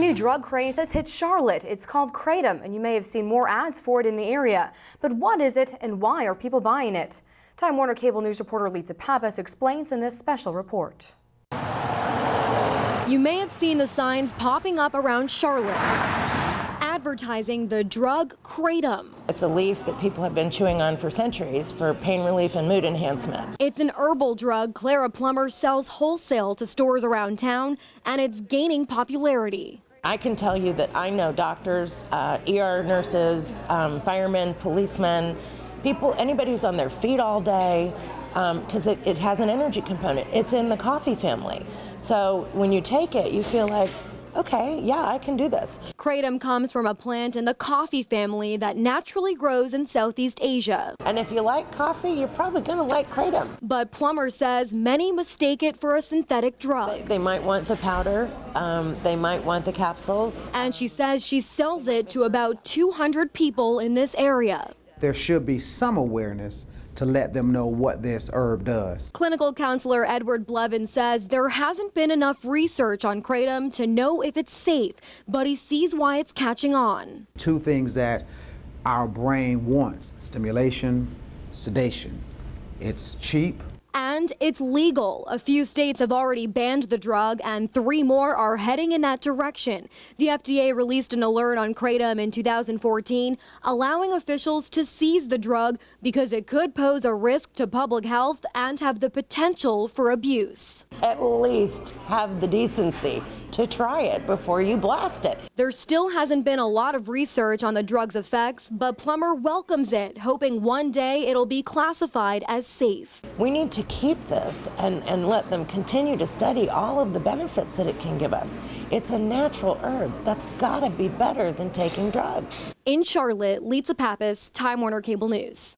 new drug craze has hit Charlotte. It's called Kratom, and you may have seen more ads for it in the area. But what is it and why are people buying it? Time Warner Cable News reporter Litsa Pappas explains in this special report. You may have seen the signs popping up around Charlotte, advertising the drug Kratom. It's a leaf that people have been chewing on for centuries for pain relief and mood enhancement. It's an herbal drug Clara Plummer sells wholesale to stores around town, and it's gaining popularity. I can tell you that I know doctors, ER nurses, firemen, policemen, people, anybody who's on their feet all day, because it has an energy component. It's in the coffee family. So when you take it, you feel like, okay, yeah, I can do this. Kratom comes from a plant in the coffee family that naturally grows in Southeast Asia. And if you like coffee, you're probably going to like Kratom. But Plummer says many mistake it for a synthetic drug. They might want the powder, they might want the capsules. And she says she sells it to about 200 people in this area. There should be some awareness to let them know what this herb does. Clinical counselor Edward Blevin says there hasn't been enough research on Kratom to know if it's safe, but he sees why it's catching on. Two things that our brain wants: stimulation, sedation. It's cheap. And it's legal. A few states have already banned the drug, and 3 more are heading in that direction. The FDA released an alert on Kratom in 2014, allowing officials to seize the drug because it could pose a risk to public health and have the potential for abuse. At least have the decency to try it before you blast it. There still hasn't been a lot of research on the drug's effects, but Plummer welcomes it, hoping one day it'll be classified as safe. We need to keep this and let them continue to study all of the benefits that it can give us. It's a natural herb. That's got to be better than taking drugs. In Charlotte, Litsa Pappas, Time Warner Cable News.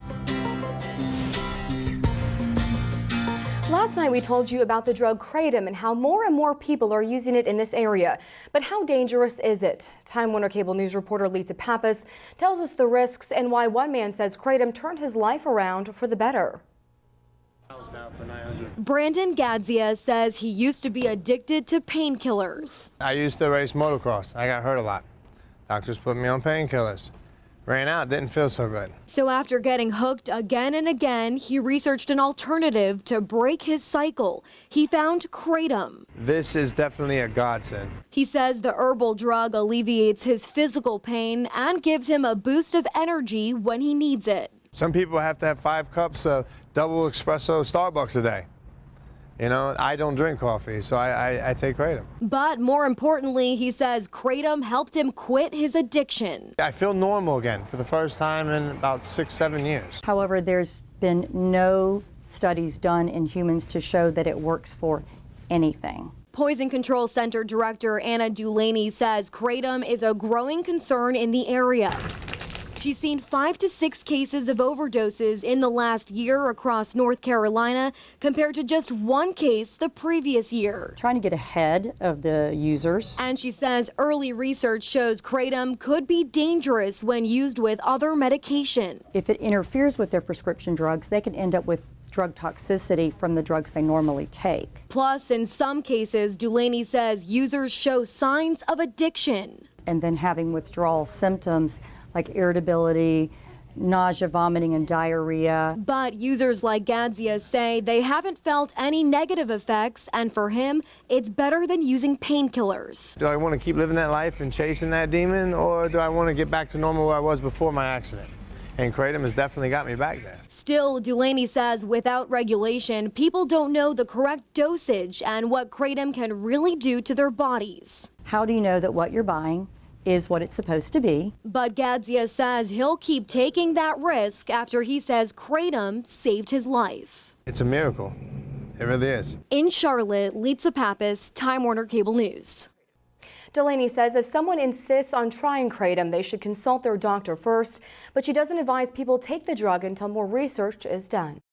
Last night we told you about the drug Kratom and how more and more people are using it in this area. But how dangerous is it? Time Warner Cable News reporter Litsa Pappas tells us the risks and why one man says Kratom turned his life around for the better. Brandon Gadzia says he used to be addicted to painkillers. I used to race motocross. I got hurt a lot. Doctors put me on painkillers. Ran out, didn't feel so good. So after getting hooked again and again, he researched an alternative to break his cycle. He found Kratom. This is definitely a godsend. He says the herbal drug alleviates his physical pain and gives him a boost of energy when he needs it. Some people have to have 5 cups of double espresso Starbucks a day. You know, I don't drink coffee, so I take Kratom. But more importantly, he says Kratom helped him quit his addiction. I feel normal again for the first time in about 6-7 years. However, there's been no studies done in humans to show that it works for anything. Poison Control Center Director Anna Dulaney says Kratom is a growing concern in the area. She's seen 5 to 6 cases of overdoses in the last year across North Carolina, compared to just 1 case the previous year. Trying to get ahead of the users. And she says early research shows Kratom could be dangerous when used with other medication. If it interferes with their prescription drugs, they can end up with drug toxicity from the drugs they normally take. Plus, in some cases, Dulaney says users show signs of addiction. And then having withdrawal symptoms like irritability, nausea, vomiting, and diarrhea. But users like Gadzia say they haven't felt any negative effects, and for him, it's better than using painkillers. Do I want to keep living that life and chasing that demon, or do I want to get back to normal where I was before my accident? And Kratom has definitely got me back there. Still, Dulaney says without regulation, people don't know the correct dosage and what Kratom can really do to their bodies. How do you know that what you're buying is what it's supposed to be? But Gadzia says he'll keep taking that risk after he says Kratom saved his life. It's a miracle. It really is. In Charlotte, Litsa Pappas, Time Warner Cable News. Delaney says if someone insists on trying Kratom, they should consult their doctor first, but she doesn't advise people take the drug until more research is done.